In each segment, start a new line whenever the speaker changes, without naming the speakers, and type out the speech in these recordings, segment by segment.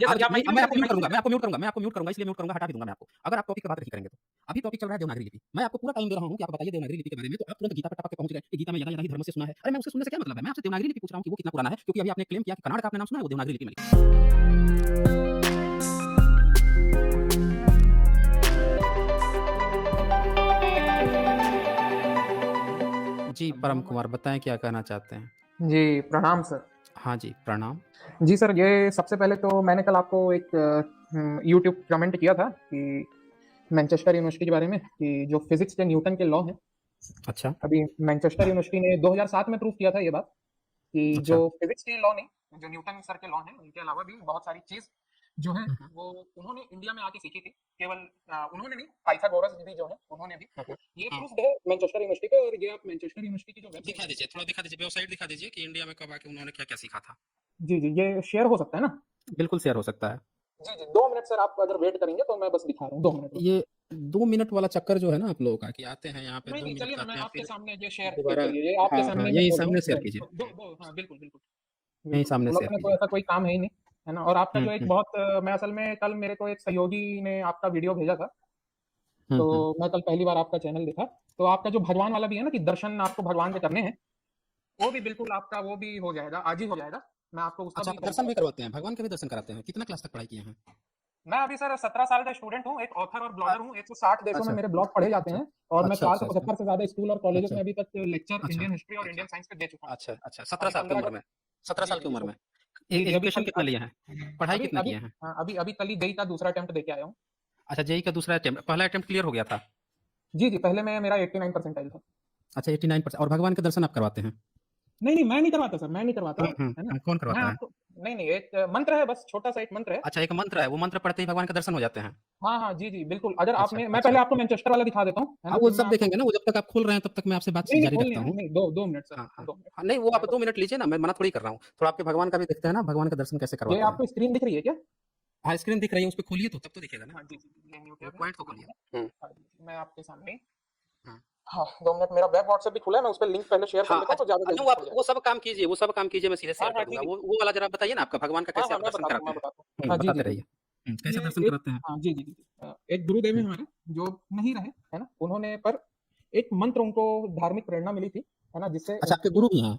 ये सर
आज
क्या
नहीं,
माइक
मैं आपको म्यूट करूँगा,
म्यूट
मैं आपको म्यूट करूँगा, मैं आपको म्यूट करूँगा, इसलिए म्यूट करूँगा, हटा भी दूँगा मैं आपको। अगर आप टॉपिक पे बात नहीं करेंगे तो। अभी टॉपिक चल रहा है देवनागरी लिपि। मैं आपको पूरा टाइम दे रहा हूँ कि आप बताइए देवनागरी लिपि के बारे में, तो आप तुरंत गीता पे टपक के पहुँच गए कि गीता में यदा यदा ही धर्म से सुना है। अरे मैं उससे सुनने से क्या मतलब है? मैं आपसे देवनागरी लिपि पूछ रहा हूँ कि वो कितना पुराना है, क्योंकि अभी आपने क्लेम किया कि कन्नड़ का आपने नाम सुना है, वो देवनागरी लिपि में लिखा है। जी, परम कुमार बताएँ क्या कहना चाहते हैं?
जी, प्रणाम सर।
हाँ जी, प्रणाम।
जी सर, ये सबसे पहले तो मैंने कल आपको एक यूट्यूब कमेंट किया था कि मैनचेस्टर यूनिवर्सिटी के बारे में कि जो फिजिक्स के न्यूटन के लॉ हैं,
अच्छा,
अभी मैनचेस्टर यूनिवर्सिटी ने 2007 में प्रूव किया था ये बात कि जो
अच्छा।
फिजिक्स के लॉ नहीं, जो न्यूटन सर के लॉ हैं, उनके अलावा भी बहुत सारी चीज जो है
हुँ, हुँ,
वो उन्होंने इंडिया में आके सीखी थी। केवल उन्होंने नहीं, पाइथागोरस भी जो है उन्होंने भी
हुँ, हुँ।
ये
हाँ,
प्रूफ है मैनचेस्टर यूनिवर्सिटी का। और ये आप मैनचेस्टर यूनिवर्सिटी की जो वेबसाइट
दिखा
है,
दीजिए, थोड़ा दिखा दीजिए, वेबसाइट दिखा दीजिए कि इंडिया में कब आके उन्होंने क्या-क्या सीखा था।
जी जी, ये शेयर हो सकता है ना?
बिल्कुल शेयर हो सकता है।
जी जी, 2 मिनट सर, आप अगर वेट करेंगे तो मैं बस दिखा रहा हूँ, 2 मिनट बस।
ये 2 मिनट वाला चक्कर जो है ना आप लोगों का कि आते हैं यहाँ पे
नहीं
2
नहीं,
मिनट
चलिए ना, मैं
करते हैं
आपके
फिर
सामने ये शेयर,
दोबारा
चलिए ये आपके
हाँ, हाँ,
सामने मैं
यही
खोल रहा हूँ।
सामने शेयर
दो,
कीजिए।
दो, दो, हाँ बिल्कुल बिल्कुल
यहीं
बिल्कुल,
सामने
मतलब
शेयर
अपने को
कीजिए।
ऐसा कोई काम है ही नहीं, है ना? और आपका
हुँ,
जो एक
हुँ,
बहुत मैं असल में कल मेरे को एक सहयोगी ने आपका वीडियो भेजा था,
हुँ,
तो
हुँ।
मैं कल पहली बार आपका चैनल देखा। तो आपका जो भगवान वाला भी है ना कि दर्शन आपको भगवान के करने हैं, वो भी बिल्कुल आपका वो भी हो जाएगा, आज ही हो जाएगा। मैं आपको उसका
अच्छा,
भी
आप दर्शन
तरीका
भी
बताऊँ।
करवाते हैं, भगवान के भी दर्शन कराते हैं। कितना क्लास तक पढ़ाई किए हैं?
मैं अभी सर 17 साल का स्टूडेंट हूँ, एक ऑथर और
अ,
ब्लॉगर हूँ। 160 देशों में
अच्छा,
मेरे ब्लॉग पढ़े जाते
अच्छा,
हैं और मैं
अच्छा, अच्छा, अच्छा,
475 से ज्यादा स्कूल और कॉलेजेस
अच्छा,
में अभी तक लेक्चर
अच्छा,
इंडियन हिस्ट्री और
अच्छा,
इंडियन साइंस पे दे चुका हूँ।
अच्छा, अच्छा, 17
अभी
साल की
15
उम्र
अगस्त।
में 17
जी
साल
जी
की
जी,
उम्र
तो
में।
जी जी, अभी
एजुकेशन
कल
कितना लिए हैं? पढ़ाई
अभी
कितना
अभी
किए हैं?
हाँ, अभी अभी कल ही जेई का दूसरा अटेम्प्ट दे के आया हूँ।
अच्छा, जेईई का दूसरा अटेम्प्ट, पहला अटेम्प्ट क्लियर हो गया था।
जी जी, पहले में मेरा 89 परसेंटाइल था।
अच्छा 89% और भगवान के दर्शन आप करवाते हैं?
नहीं नहीं, मैं नहीं करवाता सर, मैं नहीं करवाता,
हुँ, हुँ,
है ना?
हुँ, कौन
मैं
करवाता है?
आपको नहीं नहीं, एक मंत्र है, बस छोटा सा एक मंत्र है।
अच्छा एक मंत्र है, वो मंत्र पढ़ते ही भगवान के दर्शन हो जाते हैं?
हाँ हाँ, जी जी बिल्कुल। अगर
अच्छा,
आपने, मैं
अच्छा।
पहले आपको मैनचेस्टर वाला दिखा देता हूँ, है ना?
हाँ, वो
फिर मैं
सब
आपको,
देखेंगे ना, वो जब तक आप खोल रहे हैं तब तक मैं आपसे बात
नहीं नहीं
जारी
खोल नहीं
रखता
रहा,
हूँ।
नहीं, दो मिनट सर,
हाँ, हाँ।
2 मिनट।
हाँ, नहीं वो
मैं
आप
बस,
2 मिनट लीजिए ना, मैं मना थोड़ी कर रहा हूँ। थोड़ा आपके भगवान का भी देखते हैं ना, भगवान के दर्शन कैसे
ये
करवाते हैं।
आपको स्क्रीन दिख रही है क्या?
हाँ, स्क्रीन दिख रही है, उसपे खोलिए तो तब तो दिखेगा ना।
हाँ जी जी, ये न्यू
वो
टैब है,
पॉइंट को
मैं
खोलिए। हुँ,
हाँ जी, मैं आपके सामने,
हाँ।
हाँ 2 मिनट, मेरा वेब व्हाट्सएप भी खुला है, मैं उस पर लिंक पहले शेयर कर
हाँ,
लेता हूँ तो ज्यादा
नहीं
जल्दी
वो आप
खुल
वो
जाएगा।
सब काम कीजिए, वो सब काम कीजिए, मैं सीधे
हाँ
शेयर
हाँ,
कर दूँगा।
ठीक है।
वो वाला ज़रा बताइए ना आपका भगवान का
हाँ
कैसे
हाँ,
आप
मैं
दर्शन
बताता हूँ,
कराते
मैं
हैं?
बताता हूँ। हाँ जी जी
बताते
जी
रहिए।
जी।
कैसे
ये
दर्शन
एक,
कराते हैं?
हाँ जी जी जी जी, एक गुरुदेव है
हुँ,
हमारे, जो नहीं रहे, है ना? उन्होंने पर एक मंत्र, उनको धार्मिक प्रेरणा मिली थी, है ना? जिससे
अच्छा आपके गुरु भी हैं?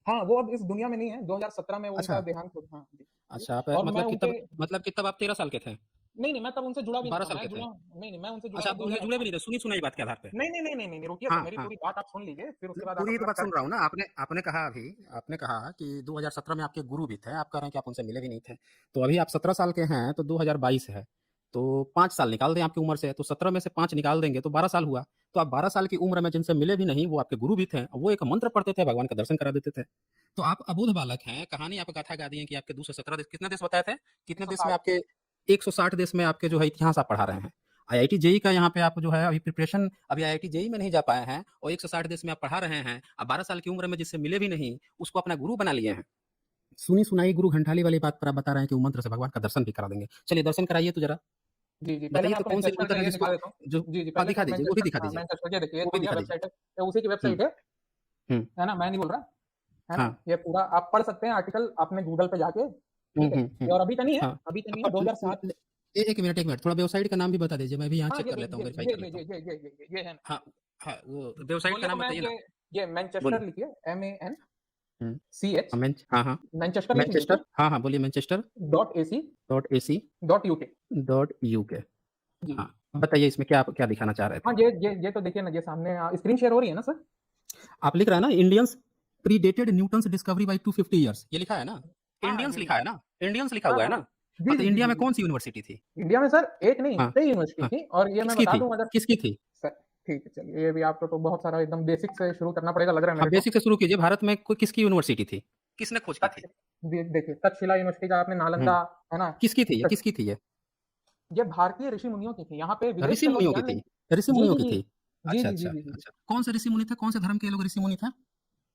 हाँ, वो अब इस दुनिया में नहीं है, 2017 में उनका
अच्छा,
देहांत हो, हाँ जी जी।
अच्छा आप
और मैं उनके,
मतलब कि तब आप 13 साल के थे?
नहीं नहीं, मैं तब उनसे जुड़ा भी नहीं
12
था,
साल
मैं
के थे?
जुड़ा, नहीं नहीं, मैं उनसे जुड़ा
अच्छा
था
आप उनसे जुड़े
2018
भी
में।
नहीं थे, सुनी-सुनाई बात के आधार पे?
नहीं नहीं नहीं नहीं नहीं, रुकिए सर,
हाँ,
मेरी
हाँ।
पूरी बात आप सुन लीजिए, फिर उसके
नहीं,
बाद आप
पूरी तो
अपना
बात सुन
तर्क
रहा हूँ ना।
दीजिए।
आपने कहा अभी, आपने कहा कि 2017 में आपके गुरु भी थे। आप कह रहे हैं कि आप उनसे मिले भी नहीं थे। तो अभी आप 17 साल के हैं, तो 2022 है। तो 5 साल निकाल दें आपकी उम्र से, तो 17 में से 5 निकाल देंगे तो 12 साल हुआ। तो आप 12 साल की उम्र में जिनसे मिले भी नहीं, वो आपके गुरु भी थे। वो एक मंत्र पढ़ते थे, भगवान का दर्शन करा देते थे। तो आप अबोध बालक हैं। कहानी आप गाथा गा दी हैं कि आपके 217 देश, कितने देश बताए थे? कितने देश में
160।
आपके 160 देश में आपके जो है इतिहास आप पढ़ा रहे हैं। आईआईटी जेईई का यहाँ पे आप जो है अभी प्रिपरेशन, अभी आईआईटी जेईई में नहीं जा पाए हैं और 160 देश में आप पढ़ा रहे हैं। अब 12 साल की उम्र में जिससे मिले भी नहीं, उसको अपना गुरु बना लिए हैं। सुनी सुनाई गुरु घंटाली वाली बात पर आप बता रहे हैं कि वो मंत्र से भगवान का दर्शन भी करा देंगे। चलिए दर्शन कराइए तो जरा।
जी जी, पहले
बताइए
मैं
तो
आपको
कौन से
मैनचेस्टर
मंत्र
का
है
ये
जिसको
दिखा देता हूँ।
जो
जी जी,
हाँ,
पहले
दिखा
तो
दीजिए, वो भी
मैनचेस्टर,
दिखा
हाँ
दीजिए।
मैनचेस्टर, ये देखिए, ये
वो भी
खुल गया,
दिखा दीजिए।
वेबसाइट है, ये उसी की
हुँ,
वेबसाइट है।
हुँ,
है ना? मैं नहीं बोल रहा, है ना?
हाँ।
ये पूरा आप पढ़ सकते हैं आर्टिकल अपने गूगल पे जाके,
हुँ,
ठीक है?
हुँ,
ये
हुँ।
और अभी का नहीं है,
हाँ।
अभी का नहीं है,
अब
2007।
ल 1 मिनट, थोड़ा वेबसाइट का नाम भी बता दीजिए, मैं भी यहाँ
हाँ,
चेक कर लेता हूँ, वेरीफ़ाई कर लेता हूँ।
ये है ना।
हाँ, हाँ, वो वेबसाइट का
बोलिए तो
नाम
मैं
बताइए ना।
ये मैनचेस्टर
बोलिए।
लिखिए,
हुँ,
MANCH,
हाँ, हाँ।
मैनचेस्टर लिख लीजिए,
मैनचेस्टर हाँ, हाँ, बोलिए Manchester
dot AC
dot AC
dot UK।
Dot UK.
जी।
हाँ, बताइए इसमें क्या आप क्या दिखाना चाह रहे
हाँ,
थे?
ये तो देखिए ना, ये सामने स्क्रीन शेयर हो रही है ना सर?
आप लिख रहे हैं ना Indians predated Newton's discovery by 250 years, ये लिखा है ना?
हाँ, हाँ,
इंडियंस
जी,
लिखा है ना? इंडियंस लिखा
हाँ,
हुआ है
हाँ।
ना?
जी,
हाँ, तो
जी, जी,
इंडिया
जी,
में
जी।
कौन-सी यूनिवर्सिटी थी?
इंडिया में सर एक नहीं,
हाँ,
कई यूनिवर्सिटी
हाँ।
थी, और ये मैं
किसकी
बता
थी?
दूँ अगर,
किसकी थी?
सर ठीक है, चलिए ये भी आपको तो बहुत सारा एकदम बेसिक से शुरू करना पड़ेगा लग रहा है
हाँ,
मेरे को।
बेसिक से शुरू कीजिए। भारत में कोई किसकी यूनिवर्सिटी थी? किसने खोज की थी?
तक्ष देखिए, तक्षशिला यूनिवर्सिटी का आपने,
हुँ,
नालंदा, है ना?
किसकी थी ये?
तक्ष
किसकी थी ये?
ये भारतीय ऋषि मुनियों की थी, यहाँ पे विदेश
ऋषि
के लोग
मुनियों की
ध्यान नहीं।
थी? ऋषि
जी,
मुनियों
जी,
की
जी।
थी?
जी,
अच्छा,
जी, जी,
अच्छा,
जी, जी, जी।
अच्छा। कौन से ऋषि मुनि थे? कौन से धर्म के लोग ऋषि मुनि थे?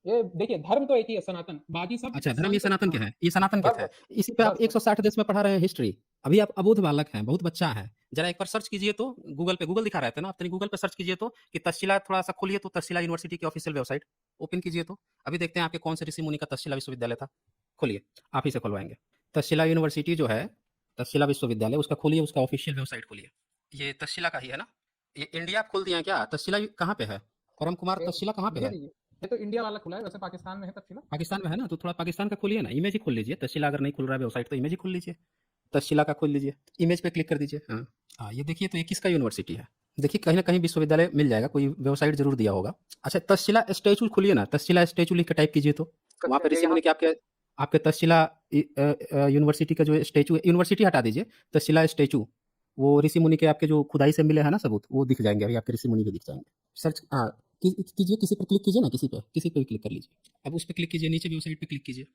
ये देखिए, धर्म तो एक ही है, सनातन, बाकी सब
अच्छा, धर्म ये
संत,
सनातन के
हाँ,
हैं, ये सनातन के
बस,
थे।
बस,
इसी पे आप
बस, बस।
160 देश में पढ़ा रहे हैं हिस्ट्री। अभी आप अबोध बालक हैं, बहुत बच्चा हैं। ज़रा एक बार सर्च कीजिए तो गूगल पे, गूगल दिखा रहे थे ना, आप तनिक गूगल पे सर्च कीजिए तो कि तक्षशिला, थोड़ा-सा खोलिए तो तक्षशिला यूनिवर्सिटी की ऑफिशियल वेबसाइट ओपन कीजिए तो। अभी देखते हैं आपके कौन से ऋषि मुनि का तक्षशिला विश्वविद्यालय था। खोलिए, आप ही से खुलवाएँगे। तक्षशिला यूनिवर्सिटी जो है, तक्षशिला विश्वविद्यालय उसका खोलिए, उसका ऑफिशियल वेबसाइट खोलिए। ये तक्षशिला का ही है ना? ये इंडिया आप खोल दिए हैं क्या? तक्षशिला कहाँ पे है? परम कुमार
ये
तक्षशिला कहाँ पे
ये
है?
देखिए, ये तो इंडिया वाला खुला है, वैसे पाकिस्तान में है तक्षशिला।
पाकिस्तान में है ना, तो थोड़ा पाकिस्तान का खोलिए ना, इमेज ही खोल लीजिए। तक्षशिला अगर नहीं खुल रहा है वेबसाइट तो इमेज ही खोल लीजिए। तक्षशिला का खोल लीजिए, इमेज पे क्लिक कर दीजिए। हाँ हाँ, ये देखिए, तो ये किसका यूनिवर्सिटी है? देखिए कहीं ना कहीं विश्वविद्यालय मिल जाएगा, कोई वेबसाइट जरूर दिया होगा। अच्छा, तक्षशिला स्टैचू खोलिए ना, तक्षशिला स्टैचू लिख के टाइप कीजिए तो वहाँ पे
ये
ऋषि
यहाँ
मुनि के आपके आपके तक्षशिला यूनिवर्सिटी का जो स्टैचू है, यूनिवर्सिटी हटा दीजिए, तक्षशिला स्टैचू, वो ऋषि मुनि के आपके जो खुदाई से मिले हैं ना सबूत, वो दिख जाएंगे, अभी आपके ऋषि मुनि भी दिख जाएंगे। सर्च हाँ कीजिए, किसी पर क्लिक कीजिए ना, किसी पे भी क्लिक कर लीजिए। अब उस पर क्लिक कीजिए, नीचे वेबसाइट पे क्लिक कीजिए।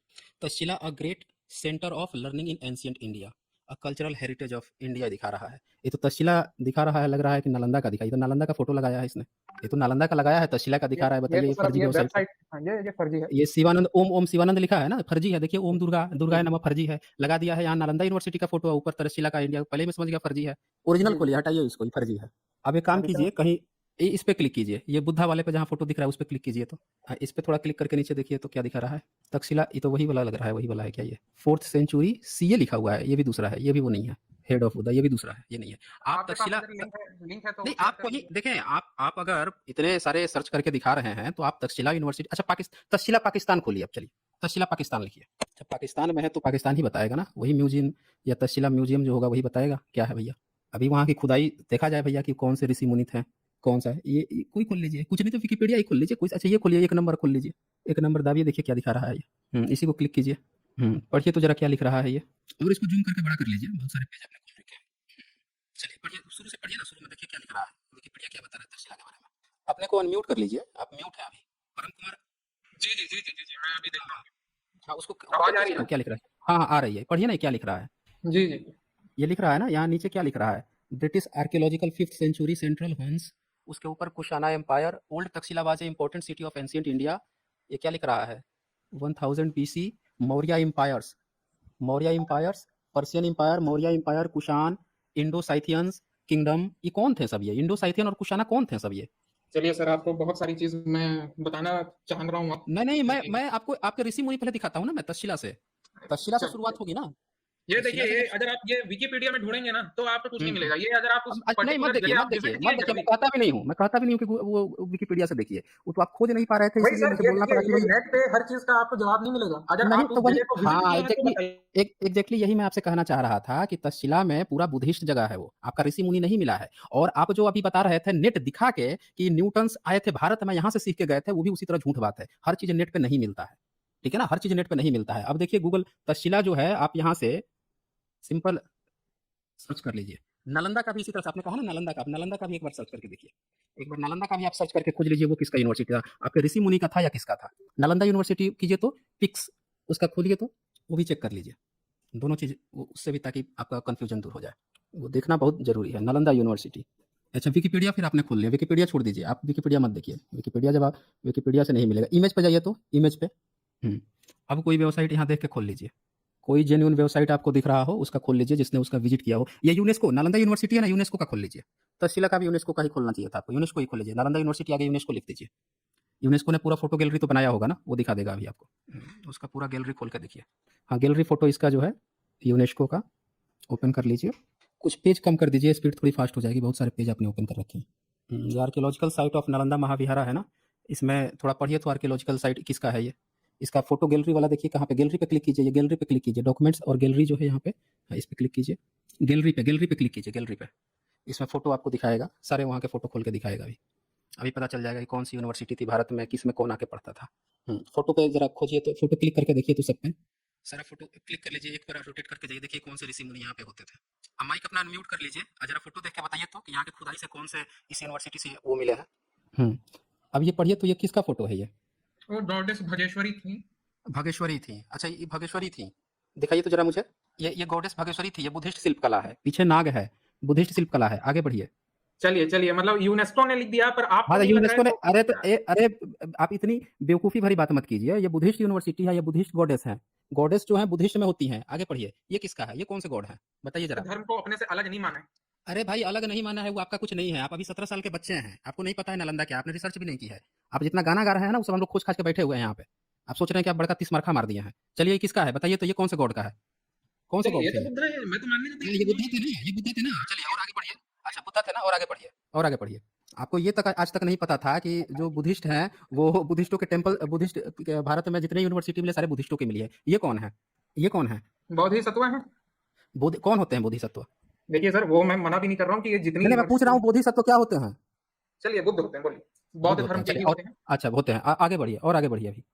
Takshashila a great centre of learning in ancient India, a cultural heritage of India दिखा रहा है। ये तो तक्षशिला दिखा रहा है, लग रहा है कि नालंदा का दिखा, ये तो नालंदा का फोटो लगाया है इसने। ये तो नालंदा का लगाया है, तक्षशिला का दिखा रहा है।
ये
बताइए,
तो
ये
सर, अब
फर्जी
ये
वेबसाइट है।
वेबसाइट, हाँ, ये फर्जी है।
ये शिवानंद ओम ओम शिवानंद लिखा है ना, फर्जी है। देखिए, ओम दुर्गा
जी
दुर्गाय नमः फर्जी है, लगा दिया है। यहाँ नालंदा यूनिवर्सिटी का फोटो है, ऊपर तक्षशिला का इंडिया, पहले मैं समझ गया फर्जी है। ओरिजिनल
जी।
खोलिए, हटाइए इसको, ये फर्जी है। अब एक काम
अभी सर,
कीजिए, कहीं इस पे क्लिक कीजिए, ये बुद्धा वाले पे जहाँ फोटो दिख रहा है उस पे क्लिक कीजिए तो हाँ, इस पे थोड़ा क्लिक करके नीचे देखिए तो क्या दिखा रहा है? तक्षशिला, ये तो वही वाला लग रहा है, वही वाला है क्या ये? 4th सेंचुरी सीए लिखा हुआ है, ये भी दूसरा है, ये भी वो नहीं है। हेड ऑफ बुद्धा, ये भी दूसरा है, ये नहीं है। आप
आपके पास
तक्षशिला
अगर लिंक है तो
नहीं,
शेयर
आप
कर
कहीं
दीजिए।
देखें, आप अगर इतने सारे सर्च करके दिखा रहे हैं तो आप तक्षशिला यूनिवर्सिटी, अच्छा तक्षशिला पाकिस्तान खोलिए। अब चलिए, तक्षशिला पाकिस्तान लिखिए। अच्छा, पाकिस्तान में है तो पाकिस्तान ही बताएगा ना, वही म्यूजियम या तक्षशिला म्यूजियम जो होगा वही बताएगा क्या है भैया। अभी वहाँ की खुदाई देखा जाए भैया कि कौन से ऋषि मुनि थे, कौन सा है ये कोई खोल लीजिए, कुछ नहीं तो विकिपीडिया ही खोल लीजिए कुछ। अच्छा, ये खोलिए, एक नंबर खोल लीजिए, एक नंबर दाबिए, देखिए क्या दिखा रहा है ये। इसी को क्लिक कीजिए। पढ़िए तो जरा क्या लिख रहा है ये, और इसको जूम करके बड़ा कर लीजिए, बहुत सारे पेज आपने खोल रखे हैं। चलिए पढ़िए, शुरू से पढ़िए ना, शुरू में देखिए क्या लिख रहा है, विकिपीडिया क्या बता रहा है तक्षशिला के बारे में। अपने को अनम्यूट कर लीजिए, आप म्यूट है अभी। परम कुमार,
जी जी जी जी जी जी, मैं अभी देख रहा
हाँ उसको
हूँ।
ऊपर
आवाज आ रही
कीजिए
है
ना,
ना?
क्या लिख रहा है? हाँ हाँ, आ रही है, पढ़िए ना क्या लिख रहा है।
जी जी।
ये लिख रहा है ना, यहाँ नीचे क्या लिख रहा है? British archaeological 5th century central Huns, उसके ऊपर Kushana empire, old Taxila was a important city of ancient India. ये क्या लिख रहा है? 1000 BC, Maurya empires, Maurya empires, Persian empire, Maurya empire, Kushan, Indo Scythians kingdom. ये कौन थे सब? ये इंडो साइथियन और कुशाना कौन थे सब ये?
चलिए सर, आपको बहुत सारी चीज मैं बताना चाह रहा हूँ आप।
नहीं नहीं,
लेकिन
मैं आपको आपके ऋषि मुनि पहले दिखाता हूँ ना, मैं तक्षशिला से, तक्षशिला से
चल,
शुरुआत होगी ना।
ये देखिए,
तक्षशिला से
ये
जब
अगर आप ये विकिपीडिया में ढूंढेंगे ना तो आपको कुछ नहीं
हम्म
मिलेगा। ये अगर आप उस
नहीं, मत
पर्टिकुलर
देखिए,
जगह
मत
आप
देखिए,
विजिट
मत
किए हैं
देखिए, मैं
कभी।
कहता भी नहीं हूँ, मैं कहता भी नहीं हूँ कि वो विकिपीडिया से देखिए। वो तो आप खोज नहीं पा रहे थे,
वही
इसीलिए
सर,
मुझे
ये
बोलना
देखिए,
पड़ा कि
ये
भाई
नेट पे हर चीज का आपको जवाब नहीं मिलेगा। अगर
नहीं,
आप
तो
उस
वही
जगह को विजिट
हाँ,
किए हैं तो
एग्जैक्टली
बताइए।
एग्जैक्टली यही मैं आपसे कहना चाह रहा था कि तक्षशिला में पूरा बुद्धिस्ट जगह है, वो आपका ऋषि मुनि नहीं मिला है। और आप जो अभी बता रहे थे नेट दिखा के कि न्यूटन्स आए थे भारत में, यहाँ से सीख के गए थे, वो भी उसी तरह झूठ बात है। हर चीज नेट पे नहीं मिलता है, ठीक है ना, हर चीज नेट पे नहीं मिलता है। अब देखिए, गूगल तक्षशिला जो है, आप यहाँ से सिंपल सर्च कर लीजिए। नालंदा का भी इसी तरह से आपने कहा ना, नालंदा का, आप नालंदा का भी एक बार सर्च करके देखिए। एक बार नालंदा का भी आप सर्च करके खोज लीजिए, वो किसका यूनिवर्सिटी था, आपके ऋषि मुनि का था या किसका था। नालंदा यूनिवर्सिटी कीजिए तो पिक्स उसका खोलिए तो वो भी चेक कर लीजिए, दोनों चीज उससे भी, ताकि आपका कंफ्यूजन दूर हो जाए। वो देखना बहुत जरूरी है, नालंदा यूनिवर्सिटी। अच्छा, विकिपीडिया फिर आपने खोल लिया, विकिपीडिया छोड़ दीजिए, आप विकिपीडिया मत देखिए। विकिपीडिया जब आप विकिपीडिया से नहीं मिलेगा, इमेज पे जाइए तो इमेज पे अब कोई वेबसाइट यहाँ देख के खोल लीजिए, कोई जेन्युइन वेबसाइट आपको दिख रहा हो उसका खोल लीजिए, जिसने उसका विजिट किया हो। ये यूनेस्को, नालंदा यूनिवर्सिटी है ना, यूनेस्को का खोल लीजिए। तक्षशिला का भी यूनेस्को का ही खोलना चाहिए था आपको, यूनेस्को ही खोल लीजिए। नालंदा यूनिवर्सिटी आगे यूनेस्को लिख दीजिए। यूनेस्को ने पूरा फोटो गैलरी तो बनाया होगा ना, वो दिखा देगा अभी आपको। उसका पूरा गैलरी खोल के देखिए। हाँ, गैलरी फोटो इसका जो है यूनेस्को का, ओपन कर लीजिए। कुछ पेज कम कर दीजिए, स्पीड थोड़ी फास्ट हो जाएगी, बहुत सारे पेज आपने ओपन कर रखे हैं। ये archaeological site of Nalanda Mahavihara है ना, इसमें थोड़ा पढ़िए तो आर्कियोलॉजिकल साइट किसका है ये। इसका फोटो गैलरी वाला देखिए कहाँ पे, गैलरी पे क्लिक कीजिए, ये गैलरी पे क्लिक कीजिए, डॉक्यूमेंट्स और गैलरी जो है यहाँ पे, हाँ, इस पे क्लिक कीजिए। गैलरी पे क्लिक कीजिए, गैलरी पे। इसमें फोटो आपको दिखाएगा, सारे वहाँ के फोटो खोल के दिखाएगा। अभी अभी पता चल जाएगा कि कौन सी यूनिवर्सिटी थी भारत में, किस में कौन आके पढ़ता था। फोटो पे जरा खोजिए तो, फोटो क्लिक करके देखिए तो सब पे सारा फोटो क्लिक कर लीजिए, एक बार रोटेट करके जाइए, देखिए कौन से ऋषि मुनि यहाँ पे होते थे। अब माइक अपना अनम्यूट कर लीजिए, जरा फोटो देख के बताइए तो कि यहाँ के खुदाई से कौन से इस यूनिवर्सिटी से वो मिले हैं। अब ये पढ़िए तो, ये किसका फोटो है ये?
वो गॉडेस भगेश्वरी थी।
भगेश्वरी थी, अच्छा ये भगेश्वरी थी, दिखाइए तो जरा मुझे। ये गॉडेस भगेश्वरी थी, ये बुद्धिस्ट शिल्प कला है, पीछे नाग है, बुद्धिस्ट शिल्प कला है। आगे बढ़िए।
चलिए चलिए, मतलब यूनेस्को ने लिख दिया पर आपको
हाँ,
नहीं लग रहा है
यूनेस्को ने,
तो
अरे तो अरे, आप इतनी बेवकूफ़ी भरी बात मत कीजिए। ये बुद्धिस्ट यूनिवर्सिटी है, ये बुद्धिस्ट गॉडेस है। गॉडेस जो है बुद्धिस्ट में होती हैं। आगे पढ़िए, ये किसका है, ये कौन से गॉड है, बताइए जरा।
धर्म को अपने से अलग नहीं माना है।
अरे भाई, अलग नहीं माना है, वो आपका कुछ नहीं है। आप अभी 17 साल के बच्चे हैं, आपको नहीं पता है नालंदा क्या, आपने रिसर्च भी नहीं की है। आप जितना गाना गा रहे हैं ना, वो सब हम लोग खोज खाज के बैठे हुए हैं यहाँ पे। आप सोच रहे हैं कि आप बड़का 30 मार्का मार दिए हैं। चलिए, ये किसका है बताइए तो, ये कौन से गॉड का है? कौन से
चलिए
बौद्ध
ये
थे
तो
ये?
बुद्ध है, मैं तो मानने
ये बुद्ध थे ना, ये बुद्ध थे ना। चलिए और आगे बढ़िए। अच्छा बुद्ध थे ना, और आगे बढ़िए, और आगे बढ़िए। आपको ये तक आज तक नहीं पता था कि जो बुद्धिस्ट हैं वो बुद्धिस्टों के टेम्पल, बुद्धिस्ट भारत में जितने यूनिवर्सिटी मिले सारे बुद्धिस्टों के मिली है। ये कौन है? ये कौन है?
बोधिसत्व है।
बोधि कौन होते हैं बोधिसत्व?
देखिए सर, वो मैं मना भी नहीं कर रहा हूँ कि ये जितनी
नहीं नहीं, मैं पूछ रहा
यूनिवर्सिटी।
हूँ बोधिसत्व क्या होते हैं?
चलिए बुद्ध होते हैं, बोलिए।
बुद्ध
बौद्ध
होते
धर्म
हैं,
के
चलिए।
ही
और
होते हैं।
अच्छा होते हैं, आगे बढ़िए, और आगे बढ़िए अभी।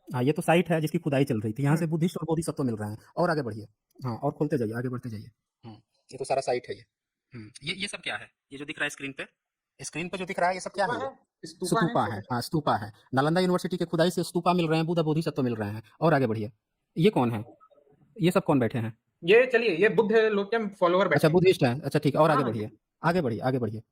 हाँ ये तो साइट है जिसकी खुदाई चल रही थी, यहाँ
हम्म,
से बुद्धिस्ट और बोधिसत्व मिल रहे हैं, और आगे बढ़िए। हाँ और खोलते जाइए, आगे बढ़ते जाइए। ये तो सारा साइट है ये। ये सब क्या है? ये जो दिख रहा है स्क्रीन पे, स्क्रीन पे जो दिख रहा है ये सब क्या
स्तूपा
है ये?
है। स्तूपा है
स्तूपा है,
छोटे
हाँ
छोटे।
स्तूपा है। नालंदा यूनिवर्सिटी के खुदाई से स्तूपा मिल रहे हैं, बुद्ध बोधिसत्व मिल रहे हैं, और आगे बढ़िए। ये कौन है? ये सब कौन बैठे हैं?
ये चलिए, ये बुद्ध लोग के फॉलोअर
अच्छा
बैठे हैं।
बुद्धिस्ट है, अच्छा ठीक है, और आगे
हाँ।
बढ़िए। आगे बढ़िए, आगे बढ़िए।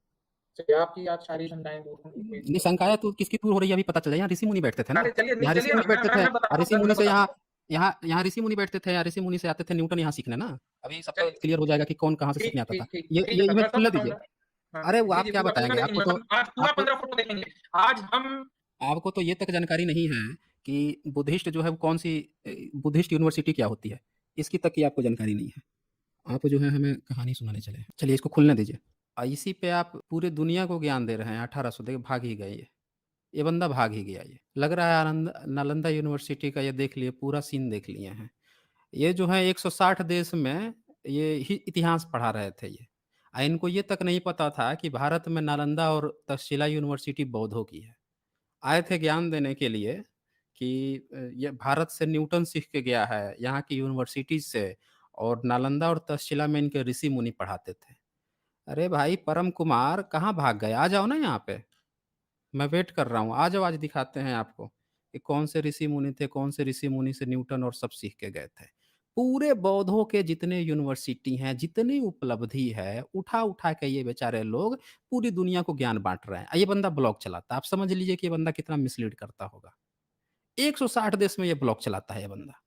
चलिए, आपकी आज सारी शंकाएं दूर होंगी, कोई दिक्कत नहीं।
निशंकाया तो किसकी दूर हो रही है अभी पता चला। यहाँ ऋषि मुनि बैठते थे ना,
अरे चलिए, नहीं
यहाँ ऋषि
चलिए ना,
मुनि बैठते थे,
मैं बताता
और
हूँ
ऋषि
सर,
मुनि
मैं
से
बताता
यहाँ
हूँ।
यहाँ यहाँ ऋषि मुनि बैठते थे, यहाँ ऋषि मुनि से आते थे न्यूटन यहाँ सीखने ना। अभी सबका
चलिए,
क्लियर हो जाएगा कि कौन कहाँ से
ठीक
सीखने आता था।
ठीक ठीक
ये
ठीक है सर, मैं
इमेज
सब
खुलने दीजिए।
बताऊंगा। हाँ
अरे वो
जी
आप
जी,
क्या
पूरा पूरा
बताएंगे,
देखेंगे, मतलब आज पूरा
आपको
15 फोटो देखेंगे। आज हम।
आपको तो ये तक जानकारी नहीं है कि बुद्धिस्ट जो है वो कौन सी बुद्धिस्ट यूनिवर्सिटी क्या होती है, इसकी तक की आपको जानकारी नहीं है। आप जो है हमें कहानी सुनाने चले हैं। चलिए इसको खुलने दीजिए। इसी पे आप पूरे दुनिया को ज्ञान दे रहे हैं। 1800 देखिए भाग ही गए ये बंदा भाग ही गया। ये लग रहा है आनंद नालंदा यूनिवर्सिटी का, ये देख लिए पूरा सीन देख लिए हैं। ये जो है 160 देश में ये ही इतिहास पढ़ा रहे थे ये। इनको ये तक नहीं पता था कि भारत में नालंदा और तक्षशिला यूनिवर्सिटी बौद्धों की है। आए थे ज्ञान देने के लिए कि ये भारत से न्यूटन सीख के गया है, यहाँ की यूनिवर्सिटीज से, और नालंदा और तक्षशिला में इनके ऋषि मुनि पढ़ाते थे। अरे भाई परम कुमार कहाँ भाग गए? आ जाओ ना यहाँ पे, मैं वेट कर रहा हूँ। आ जाओ, आज दिखाते हैं आपको कि कौन से ऋषि मुनि थे, कौन से ऋषि मुनि से न्यूटन और सब सीख के गए थे। पूरे बौद्धों के जितने यूनिवर्सिटी हैं, जितनी उपलब्धि है, उठा उठा के ये बेचारे लोग पूरी दुनिया को ज्ञान बांट रहे हैं। ये बंदा ब्लॉग चलाता है, आप समझ लीजिए कि ये बंदा कितना मिसलीड करता होगा। 160 देश में ये ब्लॉग चलाता है ये बंदा।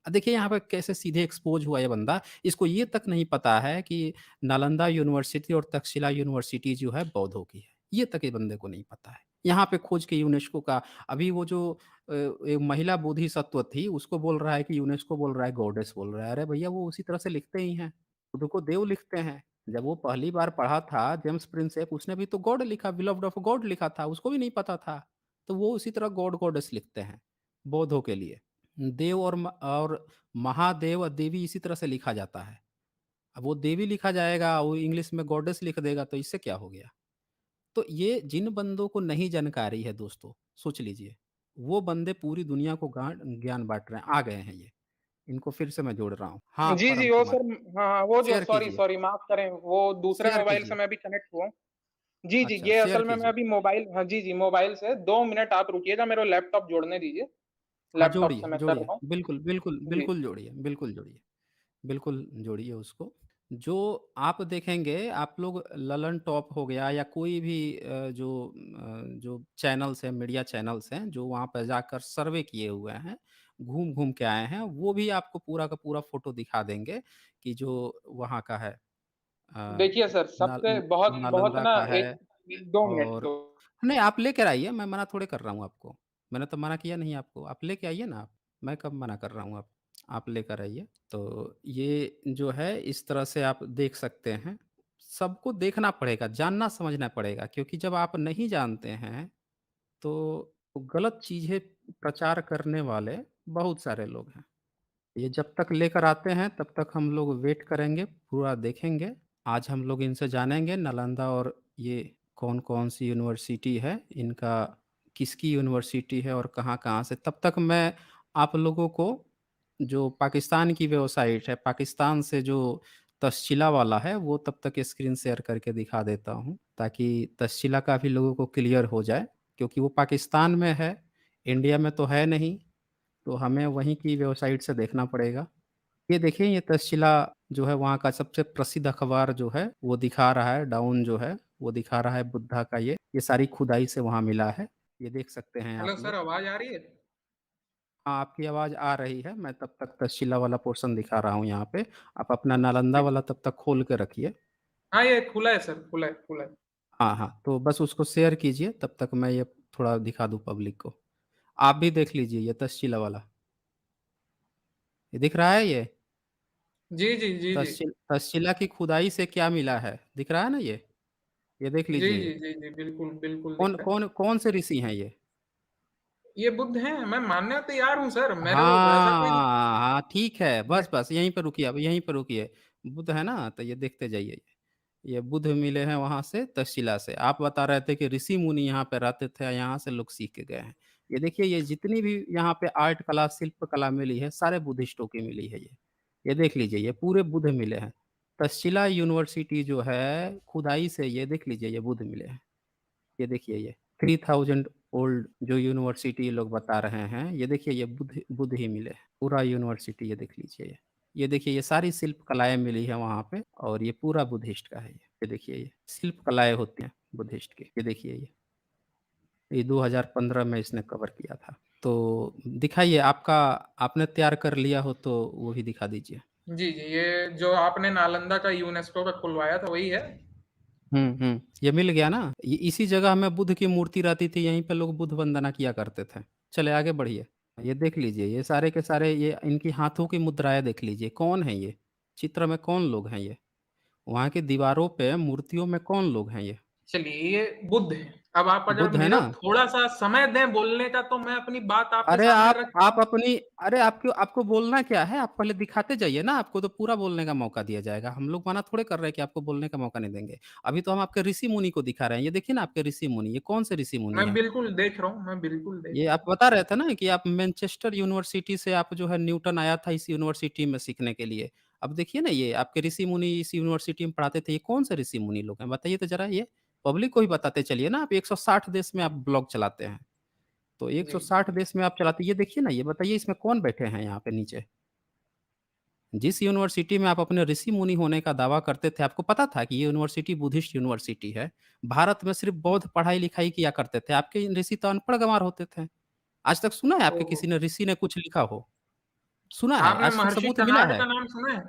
देखिए यहाँ पे कैसे सीधे एक्सपोज हुआ ये बंदा। इसको ये तक नहीं पता है कि नालंदा यूनिवर्सिटी और तक्षशिला यूनिवर्सिटी जो है बौद्धों की है। ये तक ये बंदे को नहीं पता है। यहाँ पे खोज के यूनेस्को का, अभी वो जो एक महिला बोधिसत्व थी उसको बोल रहा है कि यूनेस्को बोल रहा है गॉडेस बोल रहा है। अरे भैया वो उसी तरह से लिखते ही हैं, खुद को देव लिखते हैं। जब वो पहली बार पढ़ा था जेम्स प्रिंसेप, उसने भी तो गॉड लिखा, बिलव्ड ऑफ गॉड लिखा था, उसको भी नहीं पता था। तो वो उसी तरह गॉड गॉडेस लिखते हैं बौद्धों के लिए। देव और महादेव और देवी इसी तरह से लिखा जाता है। अब वो देवी लिखा जाएगा, वो इंग्लिश में गॉडेस लिख देगा, तो इससे क्या हो गया? तो ये जिन बंदों को नहीं जानकारी है दोस्तों, सोच लीजिए, वो बंदे पूरी दुनिया को ज्ञान बाँट रहे हैं, आ गए हैं ये। इनको फिर से मैं जोड़ रहा हूँ। हाँ,
जी जी,
परम
वो
कुमार,
सर। हाँ, वो जो,
शेयर
सॉरी
कीजिए,
सॉरी, माफ करें, वो दूसरे
शेयर
मोबाइल से
कीजिए।
मैं भी कनेक्ट हुआ हूँ। जी जी,
अच्छा,
ये
शेयर
असल में मैं
कीजिए।
अभी मोबाइल, हाँ जी जी, मोबाइल से 2 मिनट आप रुकिएगा, मेरा लैपटॉप जोड़ने दीजिए।
हाँ,
लैपटॉप
जोड़िए,
से मैं कर
जोड़िए।
रहा हूँ।
बिल्कुल, बिल्कुल,
जी।
बिल्कुल जोड़िए, बिल्कुल जोड़िए। बिल्कुल जोड़िए उसको। जो आप देखेंगे, आप लोग ललन टॉप हो गया या कोई भी जो चैनल्स हैं, मीडिया चैनल्स हैं, जो वहाँ पे जाकर सर्वे किए हुए हैं, घूम-घूम के आए हैं, वो भी आपको पूरा का पूरा फ़ोटो दिखा देंगे कि जो वहाँ का है, अ,
देखिए सर, सबसे बहुत बहुत
नालंदा
ना,
का है।
एक 2 मिनट
और
तो।
नहीं, आप लेकर आइए, मैं मना थोड़े कर रहा हूँ आपको। मैंने तो मना किया नहीं आपको, आप लेके आइए ना आप। मैं कब मना कर रहा हूँ आप लेकर आइए। तो ये जो है इस तरह से आप देख सकते हैं। सबको देखना पड़ेगा, जानना समझना पड़ेगा, क्योंकि जब आप नहीं जानते हैं तो गलत चीज़ें प्रचार करने वाले बहुत सारे लोग हैं। ये जब तक लेकर आते हैं तब तक हम लोग वेट करेंगे, पूरा देखेंगे। आज हम लोग इनसे जानेंगे नालंदा और ये कौन-कौन सी यूनिवर्सिटी है, इनका किसकी यूनिवर्सिटी है और कहाँ-कहाँ से। तब तक मैं आप लोगों को जो पाकिस्तान की वेबसाइट है, पाकिस्तान से जो तक्षशिला वाला है, वो तब तक स्क्रीन शेयर करके दिखा देता हूँ, ताकि तक्षशिला का भी लोगों को क्लियर हो जाए, क्योंकि वो पाकिस्तान में है, इंडिया में तो है नहीं। तो हमें वहीं की वेबसाइट से देखना पड़ेगा। ये देखिए, ये तक्षशिला जो है वहाँ का सबसे प्रसिद्ध अखबार जो है वो दिखा रहा है, डाउन जो है वो दिखा रहा है बुद्धा का ये सारी खुदाई से वहाँ मिला है। ये देख सकते हैं
हेलो
आप
सर,
लोग।
आवाज आ रही है?
हाँ, आपकी आवाज़ आ रही है, मैं तब तक तक्षशिला वाला पोर्शन दिखा रहा हूँ यहाँ पे। आप अपना नालंदा
जी।
वाला तब तक खोल के रखिए।
हाँ, ये खुला है सर, खुला है, खुला है।
हाँ, हाँ, तो बस उसको शेयर कीजिए, तब तक मैं ये थोड़ा दिखा दूँ पब्लिक को। आप भी देख लीजिए ये तक्षशिला वाला। ये दिख रहा है ये?
जी जी जी जी
तक्षशिला की खुदाई से क्या मिला है, दिख रहा है ना ये देख
जी
लीजिए।
जी जी जी बिल्कुल बिल्कुल दिख
कौन
रहा है।
कौन कौन से ऋषि हैं ये?
ये बुद्ध हैं, मैं मानने को तैयार हूँ सर, मेरे को ऐसा कोई
हाँ हाँ ठीक है,
नहीं।
बस बस यहीं पे रुकिए, अब यहीं पे रुकिए। बुद्ध है ना, तो ये देखते जाइए। ये बुद्ध मिले हैं वहां से, तक्षशिला से। आप बता रहे थे कि ऋषि मुनि यहाँ पे रहते थे, यहाँ से लोग सीख के गए हैं। ये देखिए, ये जितनी भी यहाँ पे आर्ट कला, शिल्प कला मिली है, सारे बुद्धिस्टों की मिली है ये देख लीजिए, ये पूरे बुद्ध मिले हैं। तक्षशिला यूनिवर्सिटी जो है, खुदाई से ये देख लीजिए, ये बुद्ध मिले हैं। ये देखिए, ये 3000 ओल्ड जो यूनिवर्सिटी ये लोग बता रहे हैं, ये देखिए, ये बुद्ध बुद्ध ही मिले हैं। पूरा यूनिवर्सिटी ये देख लीजिए, ये देखिए, ये सारी शिल्प कलाएं मिली है वहाँ पे, और ये पूरा बुद्धिस्ट का है। ये देखिए, ये शिल्प कलाएं होती हैं बुद्धिस्ट की। ये देखिए, ये 2015 में इसने कवर किया था। तो दिखाइए, आपका आपने तैयार कर लिया हो तो वो भी दिखा दीजिए।
जी जी, ये जो आपने नालंदा का यूनेस्को का खुलवाया था वही है।
ये मिल गया ना। ये इसी जगह में बुद्ध की मूर्ति रहती थी, यहीं पे लोग बुद्ध वंदना किया करते थे। चले आगे बढ़िए। ये देख लीजिए, ये सारे के सारे, ये इनकी हाथों की मुद्राएं देख लीजिए। कौन है ये? चित्र में कौन लोग हैं ये? वहाँ की दीवारों पे मूर्तियों में कौन लोग हैं ये?
चलिए, ये बुद्ध है। अब आप अगर
बुद्ध है
मेरे
ना?
को थोड़ा सा समय दें बोलने का तो मैं अपनी बात आपके
अरे
सामने
आप
रख।
आप अपनी अरे आपको आपको बोलना क्या है? आप पहले दिखाते जाइए ना, आपको तो पूरा बोलने का मौका दिया जाएगा। हम लोग मना थोड़े कर रहे हैं कि आपको बोलने का मौका नहीं देंगे। अभी तो हम आपके ऋषि मुनि को दिखा रहे हैं। ये देखिए ना, आपके ऋषि मुनि, ये कौन से ऋषि मुनि
मैं
हैं?
बिल्कुल देख रहा हूँ, मैं बिल्कुल देख
ये
रहा
आप बता रहे थे ना कि आप मैनचेस्टर यूनिवर्सिटी से, आप जो है, न्यूटन आया था इस यूनिवर्सिटी में सीखने के लिए। अब देखिए ना, ये आपके ऋषि मुनि इस यूनिवर्सिटी में पढ़ाते थे। ये कौन से ऋषि मुनि लोग हैं, बताइए तो जरा ये। पब्लिक को ही बताते चलिए ना। आप 160 देश में आप ब्लॉग चलाते हैं, तो
हूँ। जी
160 देश में आप चलाते, ये देखिए ना, ये बताइए इसमें कौन बैठे हैं यहाँ पे नीचे? जिस यूनिवर्सिटी में आप अपने ऋषि मुनि होने का दावा करते थे, आपको पता था कि ये यूनिवर्सिटी बुद्धिस्ट यूनिवर्सिटी है। भारत में सिर्फ बौद्ध पढ़ाई लिखाई किया करते थे। आपके ऋषि तो अनपढ़ गंवार होते थे। आज तक सुना है
ओ,
आपके किसी ने ऋषि ने कुछ लिखा हो? सुना है?
आपने
आज तक
महर्षि
सबूत मिला
कणाद
है?
का नाम सुना है?